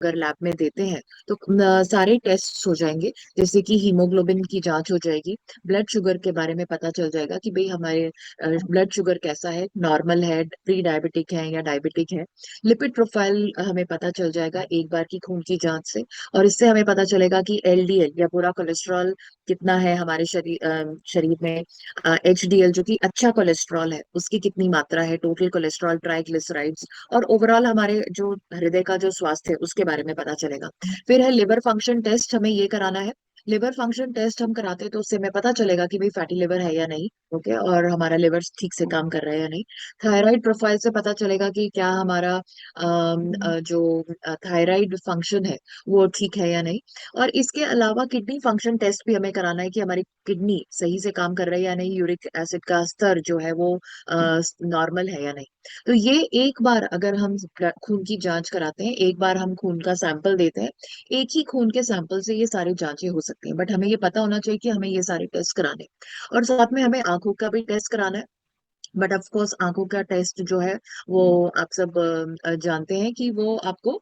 अगर लैब में देते हैं तो सारे टेस्ट हो जाएंगे। जैसे कि हीमोग्लोबिन की जांच हो जाएगी, ब्लड शुगर के बारे में पता चल जाएगा कि भाई हमारे ब्लड शुगर कैसा है, नॉर्मल है, प्री डायबिटिक है या डायबिटिक है। लिपिड प्रोफाइल हमें पता चल जाएगा एक बार की खून की जांच से। और इससे हमें पता चलेगा कि एलडीएल या बुरा कोलेस्ट्रॉल कितना है हमारे शरीर में। एचडीएल जो कि अच्छा कोलेस्ट्रॉल है उसकी कितनी मात्रा है, टोटल कोलेस्ट्रॉल, ट्राइग्लिसराइड्स, और ओवरऑल हमारे जो हृदय का जो स्वास्थ्य है उसके बारे में पता चलेगा। फिर है लिवर फंक्शन टेस्ट, हमें ये कराना है। लिवर फंक्शन टेस्ट हम कराते हैं तो उससे हमें पता चलेगा कि भाई फैटी लिवर है या नहीं, ओके, और हमारा लिवर ठीक से काम कर रहा है या नहीं। थायराइड प्रोफाइल से पता चलेगा कि क्या हमारा जो थायराइड फंक्शन है वो ठीक है या नहीं। और इसके अलावा किडनी फंक्शन टेस्ट भी हमें कराना है कि हमारी किडनी सही से काम कर रही है या नहीं, यूरिक एसिड का स्तर जो है वो नॉर्मल है या नहीं। तो ये एक बार अगर हम खून की जांच कराते हैं, एक बार हम खून का सैंपल देते हैं, एक ही खून के सैंपल से ये सारी जांचें हो सकती हैं। बट हमें ये पता होना चाहिए कि हमें ये सारे टेस्ट कराने हैं। और साथ में हमें आंखों का भी टेस्ट कराना है। बट ऑफ कोर्स आंखों का टेस्ट जो है वो आप सब जानते हैं कि वो आपको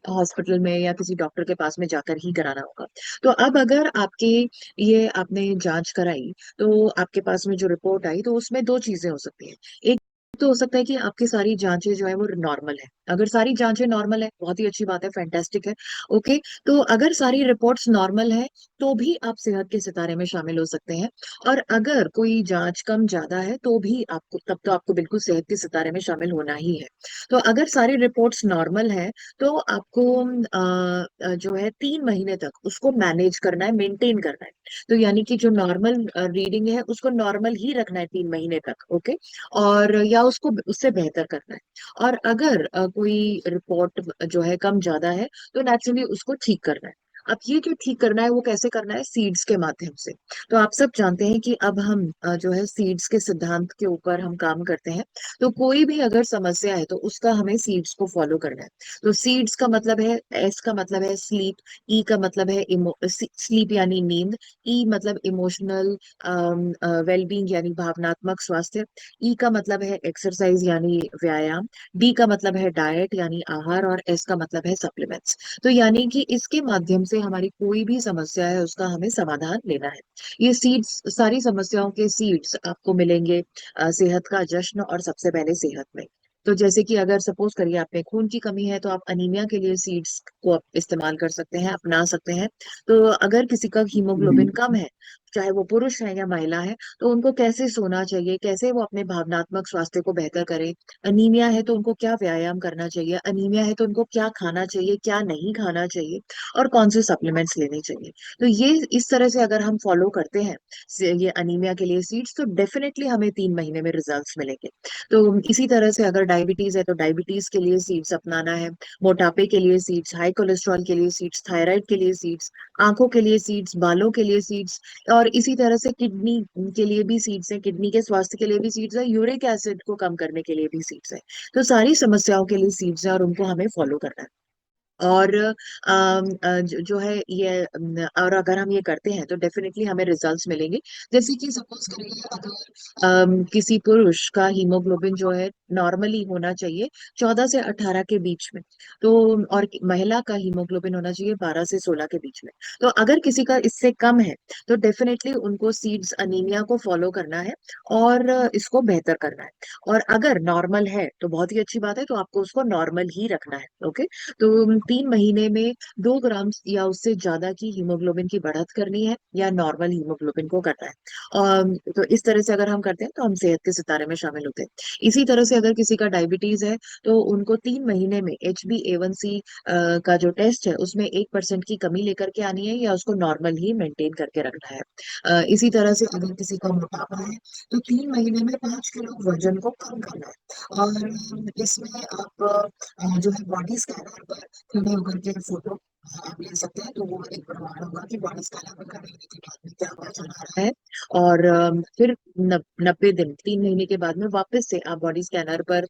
हॉस्पिटल में या किसी डॉक्टर के पास में जाकर ही कराना होगा। तो अब अगर आपके ये आपने जांच कराई तो आपके पास में जो रिपोर्ट आई तो उसमें दो चीजें हो सकती हैं। एक तो हो सकता है कि आपकी सारी जांचें जो है वो नॉर्मल है। अगर सारी जांचें नॉर्मल है बहुत ही अच्छी बात है, फैंटास्टिक है, ओके। तो अगर सारी रिपोर्ट्स नॉर्मल है तो भी आप सेहत के सितारे में शामिल हो सकते हैं। और अगर कोई जांच कम ज्यादा है तो भी आपको, तब तो आपको बिल्कुल सेहत के सितारे में शामिल होना ही है। तो अगर सारी रिपोर्ट्स नॉर्मल है तो आपको जो है 3 महीने तक उसको मैनेज करना है, मेंटेन करना है। तो यानी कि जो नॉर्मल रीडिंग है उसको नॉर्मल ही रखना है 3 महीने तक, ओके। और या उसको उससे बेहतर करना है। और अगर कोई रिपोर्ट जो है कम ज्यादा है तो नेचुरली उसको ठीक करना है। अब ये जो ठीक करना है वो कैसे करना है, सीड्स के माध्यम से। तो आप सब जानते हैं कि अब हम जो है सीड्स के सिद्धांत के ऊपर हम काम करते हैं। तो कोई भी अगर समस्या है तो उसका हमें सीड्स को फॉलो करना है। तो सीड्स का मतलब है, एस का मतलब है स्लीप, ई का मतलब है स्लीप यानी नींद, ई मतलब इमोशनल वेलबींग यानी भावनात्मक स्वास्थ्य, ई का मतलब है एक्सरसाइज यानी व्यायाम, डी का मतलब है डाइट यानी आहार, और एस का मतलब है सप्लीमेंट्स। तो यानी कि इसके माध्यम से हमारी कोई भी समस्या है उसका हमें समाधान लेना है। ये सीड्स, सारी समस्याओं के सीड्स आपको मिलेंगे सेहत का जश्न और सबसे पहले सेहत में। तो जैसे कि अगर सपोज करिए आप में खून की कमी है तो आप अनीमिया के लिए सीड्स को आप इस्तेमाल कर सकते हैं, अपना सकते हैं। तो अगर किसी का हीमोग्लोबिन कम है, चाहे वो पुरुष है या महिला है, तो उनको कैसे सोना चाहिए, कैसे वो अपने भावनात्मक स्वास्थ्य को बेहतर करें। अनीमिया है तो उनको क्या व्यायाम करना चाहिए, अनीमिया है तो उनको क्या खाना चाहिए, क्या नहीं खाना चाहिए, और कौन से सप्लीमेंट्स लेने चाहिए। तो ये इस तरह से अगर हम फॉलो करते हैं ये अनीमिया के लिए सीड्स, तो डेफिनेटली हमें 3 महीने में रिजल्ट्स मिलेंगे। तो इसी तरह से अगर डायबिटीज है तो डायबिटीज के लिए सीड्स अपनाना है, मोटापे के लिए सीड्स, हाई कोलेस्ट्रॉल के लिए सीड्स, थायराइड के लिए सीड्स, आंखों के लिए सीड्स, बालों के लिए सीड्स, और इसी तरह से किडनी के लिए भी सीड्स है, किडनी के स्वास्थ्य के लिए भी सीड्स है, यूरिक एसिड को कम करने के लिए भी सीड्स है। तो सारी समस्याओं के लिए सीड्स है और उनको हमें फॉलो करना है। और जो है ये और अगर हम ये करते हैं तो डेफिनेटली हमें रिजल्ट्स मिलेंगे। जैसे कि सपोज करिए अगर किसी पुरुष का हीमोग्लोबिन जो है नॉर्मली होना चाहिए 14 से 18 के बीच में, तो और महिला का हीमोग्लोबिन होना चाहिए 12 से 16 के बीच में। तो अगर किसी का इससे कम है तो डेफिनेटली उनको सीड्स अनीमिया को फॉलो करना है और इसको बेहतर करना है। और अगर नॉर्मल है तो बहुत ही अच्छी बात है, तो आपको उसको नॉर्मल ही रखना है, ओके। तो 3 महीने में 2 ग्राम या उससे ज्यादा की हीमोग्लोबिन की बढ़त करनी है या नॉर्मल हीमोग्लोबिन को करना है। तो इस तरह से अगर हम करते हैं तो हम सेहत के सितारे में शामिल होते हैं। इसी तरह से अगर किसी का डायबिटीज है तो उनको 3 महीने में HbA1c का जो टेस्ट है उसमें 1% की कमी लेकर के आनी है या उसको नॉर्मल ही मेंटेन करके रखना है। इसी तरह से अगर किसी का मोटापा है तो 3 महीने में 5 किलो वजन को कम करना है। और इसमें आप जो है बॉडी स्कैनर पर खड़े होकर के फोटो आप ले सकते हैं, तो वो एक प्रमाण होगा कि बॉडी स्कैनर पर खड़े होने के बाद में क्या वजन आ रहा है। और फिर 90 दिन, 3 महीने के बाद में वापस से आप बॉडी स्कैनर पर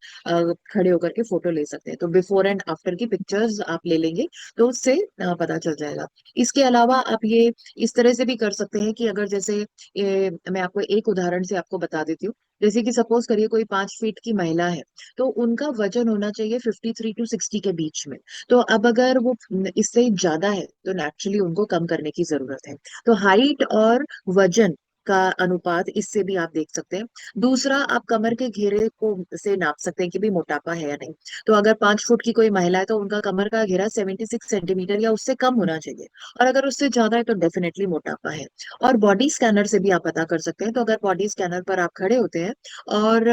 खड़े होकर के फोटो ले सकते हैं। तो बिफोर एंड आफ्टर की पिक्चर्स आप ले लेंगे तो उससे पता चल जाएगा। इसके अलावा आप ये इस तरह से भी कर सकते हैं कि अगर जैसे मैं आपको एक उदाहरण से आपको बता देती हूँ। जैसे कि सपोज करिए कोई 5 फीट की महिला है, तो उनका वजन होना चाहिए 53 to 60 के बीच में। तो अब अगर वो इससे ज्यादा है तो नेचुरली उनको कम करने की जरूरत है। तो हाइट और वजन का अनुपात इससे भी आप देख सकते हैं। दूसरा, आप कमर के घेरे को से नाप सकते हैं कि भी मोटापा है या नहीं। तो अगर 5 फुट की कोई महिला है तो उनका कमर का घेरा 76 सेंटीमीटर या उससे कम होना चाहिए। और अगर उससे ज्यादा है तो डेफिनेटली मोटापा है। और बॉडी स्कैनर से भी आप पता कर सकते हैं। तो अगर बॉडी स्कैनर पर आप खड़े होते हैं और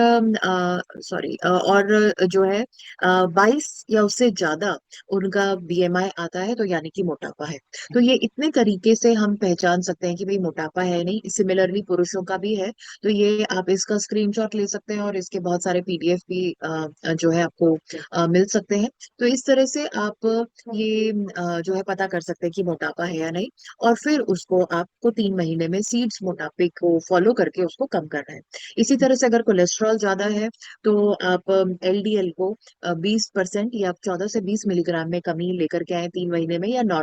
सॉरी और जो है 22 या उससे ज्यादा उनका बीएमआई आता है तो यानी कि मोटापा है। तो ये इतने तरीके से हम पहचान सकते हैं कि भाई मोटापा है नहीं। सिमिलरली पुरुषों का भी है। तो ये आप इसका स्क्रीनशॉट ले सकते हैं और इसके बहुत सारे पीडीएफ भी जो है आपको मिल सकते हैं। तो इस तरह से आप ये जो है पता कर सकते हैं कि मोटापा है या नहीं। और फिर उसको आपको 3 महीने में सीड्स मोटापे को फॉलो करके उसको कम करना है। इसी तरह से अगर कोलेस्ट्रॉल ज्यादा है तो आप एलडीएल को 20% या 14 से 20 मिलीग्राम में कमी लेकर के आए 3 महीने में, या